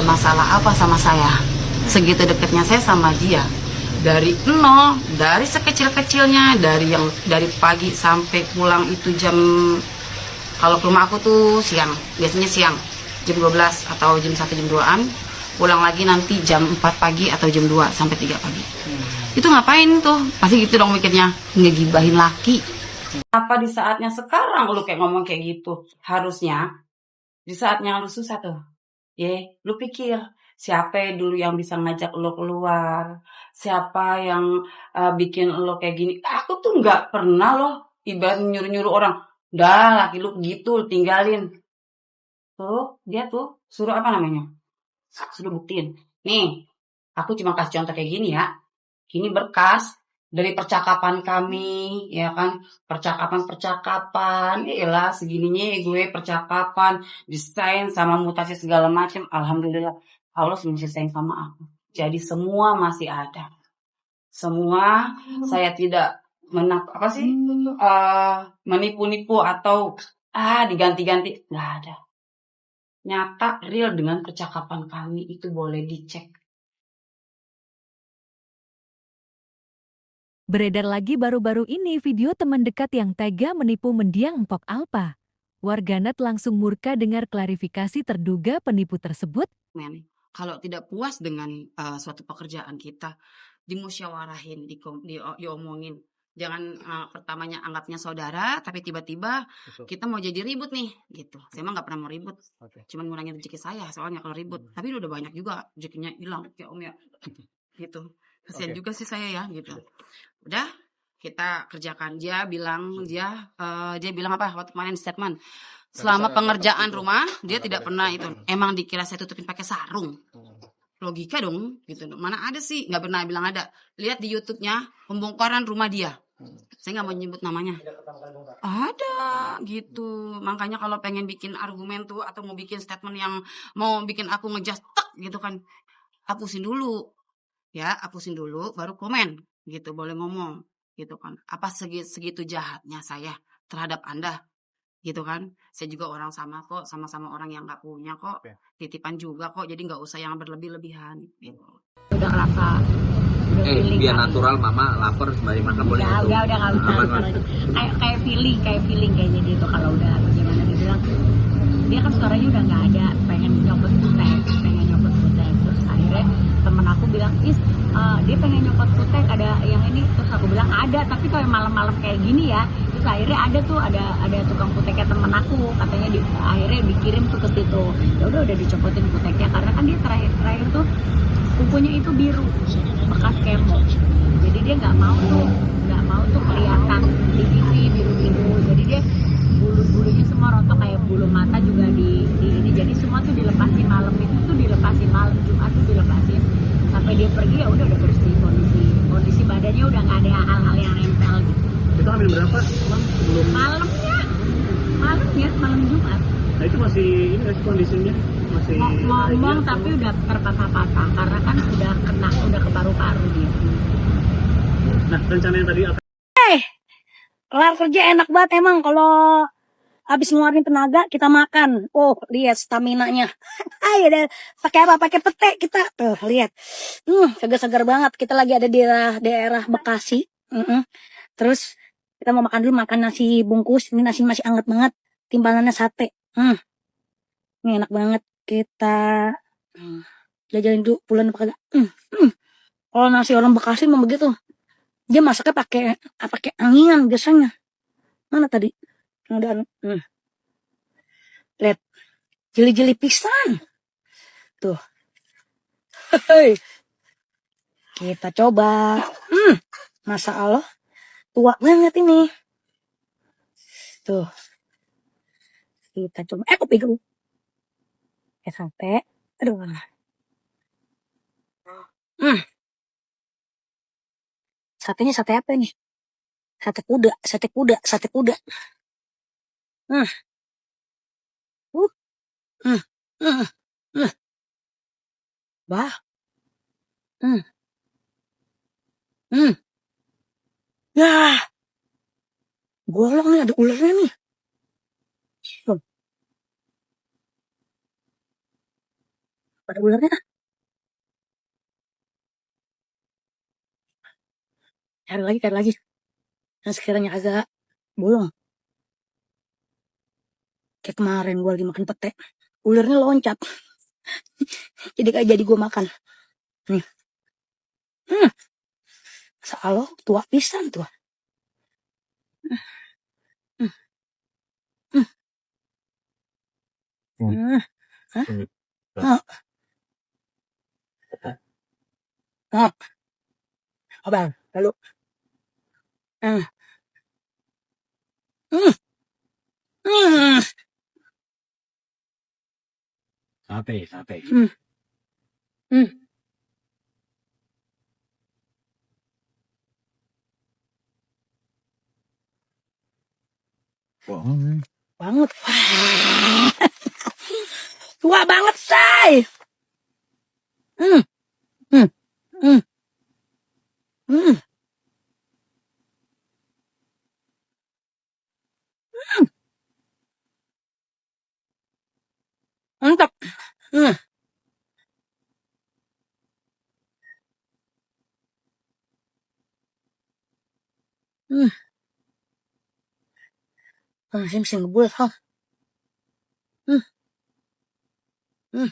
ada masalah apa sama saya. Segitu dekatnya saya sama dia. Dari nol, dari sekecil-kecilnya, dari pagi sampai pulang itu jam, kalau ke rumah aku tuh siang, biasanya siang, jam 12 atau jam 1 jam 2-an, pulang lagi nanti jam 4 pagi atau jam 2 sampai 3 pagi. Itu ngapain tuh? Pasti gitu dong mikirnya, ngegibahin laki. Apa di saatnya sekarang lu kayak ngomong kayak gitu? Harusnya di saatnya lu susah tuh, lu pikir siapa dulu yang bisa ngajak lo keluar, siapa yang bikin lo kayak gini. Aku tuh nggak pernah loh ibarat nyuruh-nyuruh orang, dah laki lu gitu tinggalin. Tuh dia tuh suruh apa namanya, suruh buktiin nih. Aku cuma kasih contoh kayak gini ya, ini berkas dari percakapan kami, ya kan? Percakapan, lah segininya gue percakapan, desain sama mutasi segala macam. Alhamdulillah, Allah sudah sayang sama aku. Jadi semua masih ada. Semua saya tidak menipu-nipu atau diganti-ganti, nggak ada. Nyata real dengan percakapan kami itu boleh dicek. Beredar lagi baru-baru ini video teman dekat yang tega menipu mendiang Mpok Alpa. Warganet langsung murka dengar klarifikasi terduga penipu tersebut. Kalau tidak puas dengan suatu pekerjaan kita, dimusyawarahin, diomongin. Jangan pertamanya anggapnya saudara, tapi tiba-tiba kita mau jadi ribut nih, gitu. Saya emang nggak pernah mau ribut, cuman ngurangin rezeki saya soalnya kalau ribut. Tapi udah banyak juga rezekinya hilang, ya Om ya, gitu. Kasian juga sih saya ya, gitu. Udah kita kerjakan. Dia bilang apa waktu kemarin statement, selama pengerjaan rumah dia tidak pernah itu. Emang dikira saya tutupin pakai sarung? Logika dong, gitu. Mana ada sih, nggak pernah bilang ada. Lihat di YouTube-nya pembongkaran rumah dia. Saya nggak mau nyebut namanya. Ada gitu. Makanya kalau pengen bikin argumen tuh atau mau bikin statement yang mau bikin aku ngejust gitu kan, hapusin dulu. Ya, hapusin dulu baru komen gitu, boleh ngomong gitu kan. Apa segitu jahatnya saya terhadap Anda gitu kan. Saya juga orang sama kok, sama-sama orang yang nggak punya kok, titipan juga kok, jadi nggak usah yang berlebih-lebihan gitu. Udah ngerasa biar natural, mama lapar sembari makan boleh itu. Udah nggak bisa kayak feeling kayaknya gitu. Kalau udah gimana dibilang, dia kan suaranya udah nggak ada, pengen nyopot kutek. Terus akhirnya temen aku bilang, dia pengen nyopot kutek, ada yang ini. Terus aku bilang ada, tapi kalau malam-malam kayak gini ya. Terus akhirnya ada tukang kuteknya temen aku, katanya akhirnya dikirim tuh ke situ. Ya udah dicopotin kuteknya, karena kan dia terakhir tuh kukunya itu biru, bekas kemo. Jadi dia nggak mau tuh kelihatan di TV biru-biru. Jadi dia bulu-bulunya semua rontok, kayak bulu mata juga di ini. Jadi semua tuh dilepasin malam Jumat tuh dilepasin. Sampai dia pergi ya udah bersih, kondisi badannya udah nggak ada hal-hal yang nempel gitu. Itu ambil berapa bang sebelum? Malam Jumat. Nah itu masih ini kondisinya masih ngomong tapi udah terpatah-patah karena kan udah ke paru-paru dia. Nah rencananya tadi apa? Kelar kerja enak banget emang kalau habis ngeluarin tenaga kita makan. Oh, lihat staminanya. Ayo deh, pakai apa? Pakai pete kita. Tuh, lihat. Segar-segar banget. Kita lagi ada di daerah Bekasi. Terus kita mau makan dulu, makan nasi bungkus. Ini nasi masih hangat banget. Timbangannya sate. Ini enak banget. Kita jajalin dulu bulan apa kagak. Kalau nasi orang Bekasi memang begitu. Dia masaknya pakai anginan biasanya. Mana tadi? Lihat, jeli-jeli pisang. Tuh. Hei. Kita coba. Masya Allah, tua banget ini. Tuh. Kita coba. Kopi dulu. Sate. Aduh. Satenya sate apa ini? Sate kuda. Bah. Yah. Bolong nih, ada ularnya nih. pada ularnya. Cari lagi. Yang sekiranya agak bolong. Kayak kemarin gue lagi makan pete. Ularnya loncat. jadi gue makan. Nih. Salah tua pisan tuh. Hmm. Hmm. Hmm. Hah? Oh. Oh. Abang, lalu. Hmm. Hmm. Hmm. Sape. Hmm. Hmm. Banget. Tua banget, say. Hmm. Hmm. Hmm. Hmm. Mantap. Hmm. Hmm. Sim ngebul, ha. Hmm. Hmm.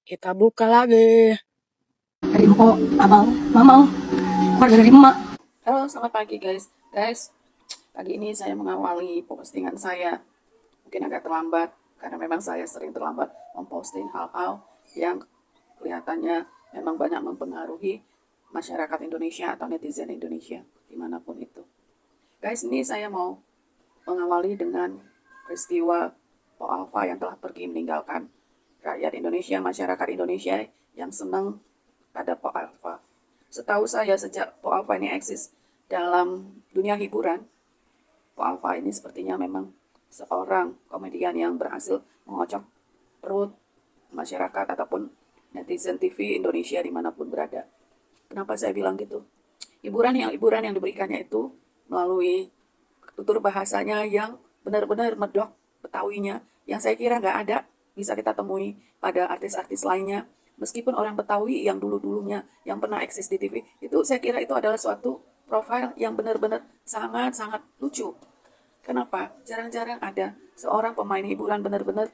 Kita buka lagi. Dari empok, abang, mamang, keluarga dari emak. Halo, selamat pagi guys. Pagi ini saya mengawali postingan saya. Mungkin agak terlambat, karena memang saya sering terlambat memposting hal-hal yang kelihatannya memang banyak mempengaruhi masyarakat Indonesia atau netizen Indonesia, dimanapun itu. Guys, ini saya mau mengawali dengan peristiwa Po Alpha yang telah pergi meninggalkan rakyat Indonesia, masyarakat Indonesia yang senang pada Po Alpha. Setahu saya sejak Po Alpha ini eksis dalam dunia hiburan, Po Alpha ini sepertinya memang seorang komedian yang berhasil mengocok perut masyarakat ataupun netizen TV Indonesia dimanapun berada. Kenapa saya bilang gitu? Hiburan yang diberikannya itu melalui tutur bahasanya yang benar-benar medok Betawinya, yang saya kira nggak ada bisa kita temui pada artis-artis lainnya. Meskipun orang Betawi yang dulu-dulunya yang pernah eksis di TV, itu saya kira itu adalah suatu profil yang benar-benar sangat-sangat lucu. Kenapa? Jarang-jarang ada seorang pemain hiburan benar-benar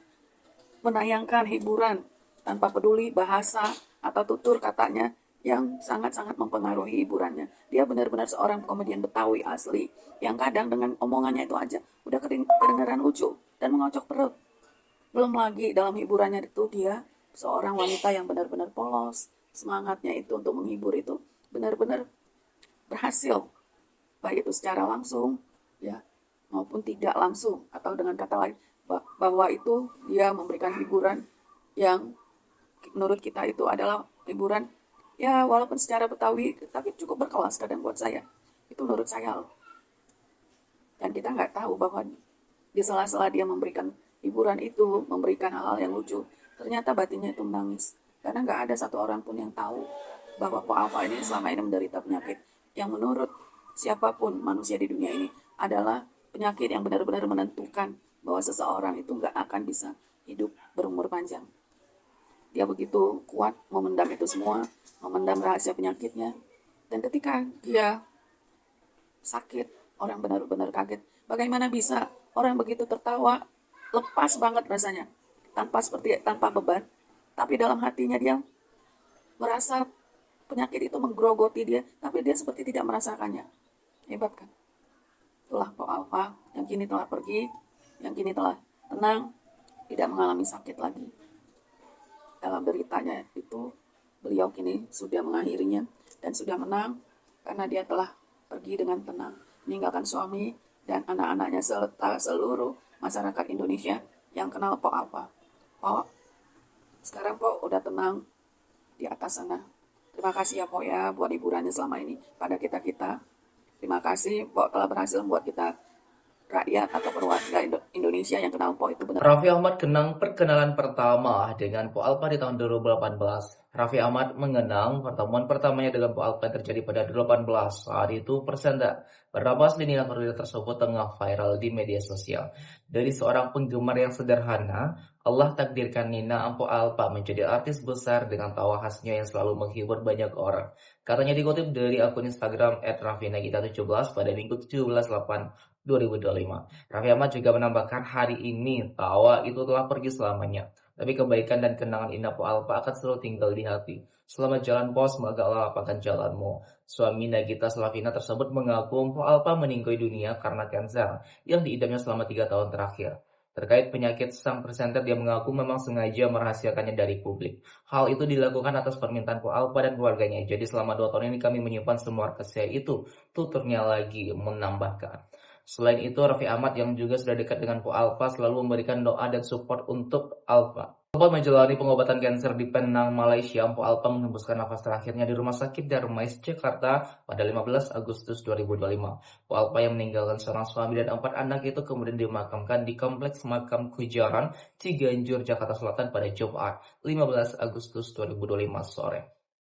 menayangkan hiburan tanpa peduli bahasa atau tutur katanya yang sangat-sangat mempengaruhi hiburannya. Dia benar-benar seorang komedian Betawi asli yang kadang dengan omongannya itu aja udah kedengaran lucu dan mengocok perut. Belum lagi dalam hiburannya itu dia seorang wanita yang benar-benar polos, semangatnya itu untuk menghibur itu benar-benar berhasil, baik itu secara langsung ya maupun tidak langsung, atau dengan kata lain bahwa itu dia memberikan hiburan yang menurut kita itu adalah hiburan ya walaupun secara Betawi tapi cukup berkelas kadang buat saya. Itu menurut saya loh. Dan kita nggak tahu bahwa di sela-sela dia memberikan hiburan itu, memberikan hal-hal yang lucu, ternyata batinnya itu menangis. Karena nggak ada satu orang pun yang tahu bahwa Po Alpha ini selama ini menderita penyakit yang menurut siapapun manusia di dunia ini adalah penyakit yang benar-benar menentukan bahwa seseorang itu nggak akan bisa hidup berumur panjang. Dia begitu kuat memendam itu semua, memendam rahasia penyakitnya. Dan ketika dia sakit, orang benar-benar kaget. Bagaimana bisa orang begitu tertawa, lepas banget rasanya, tanpa beban, tapi dalam hatinya dia merasa penyakit itu menggerogoti dia, tapi dia seperti tidak merasakannya. Hebat kan? Itulah Po Alpha yang kini telah pergi, yang kini telah tenang, tidak mengalami sakit lagi. Dalam beritanya itu, beliau kini sudah mengakhirinya dan sudah menang karena dia telah pergi dengan tenang, meninggalkan suami dan anak-anaknya serta seluruh masyarakat Indonesia yang kenal Po Alpha. Po, sekarang Po udah tenang di atas sana. Terima kasih ya Po ya buat hiburannya selama ini pada kita-kita. Terima kasih Po telah berhasil membuat kita rakyat ataupun warga Indonesia yang kena Po itu benar. Raffi Ahmad kenang perkenalan pertama dengan Po Alpa di tahun 2018. Raffi Ahmad mengenang pertemuan pertamanya dengan Po Alpa yang terjadi pada 2018. Saat itu persenda bernama Nina Nurul tersebut tengah viral di media sosial. Dari seorang penggemar yang sederhana, Allah takdirkan Nina Po Alpa menjadi artis besar dengan tawa khasnya yang selalu menghibur banyak orang. Katanya dikutip dari akun Instagram @raffinagita17 pada Minggu 17/8/2025. Raffi Ahmad juga menambahkan hari ini tawa itu telah pergi selamanya. Tapi kebaikan dan kenangan indah Po Alpa akan selalu tinggal di hati. Selamat jalan Po, semoga Allah lapangkan jalanmu. Suami Nagita Slavina tersebut mengaku Po Alpa meninggal dunia karena kanker yang diidapnya selama 3 tahun terakhir. Terkait penyakit sang presenter, dia mengaku memang sengaja merahasiakannya dari publik. Hal itu dilakukan atas permintaan Po Alpa dan keluarganya. Jadi selama 2 tahun ini kami menyimpan semua rahasia itu, tuturnya lagi menambahkan. Selain itu, Raffi Ahmad yang juga sudah dekat dengan Po Alpa selalu memberikan doa dan support untuk Alpa. Po Alpa menjalani pengobatan kanker di Penang, Malaysia. Po Alpa menghembuskan nafas terakhirnya di Rumah Sakit Darmais, Jakarta pada 15 Agustus 2025. Po Alpa yang meninggalkan seorang suami dan 4 anak itu kemudian dimakamkan di Kompleks Makam Kujaran, Ciganjur, Jakarta Selatan pada Jumat 15 Agustus 2025 sore.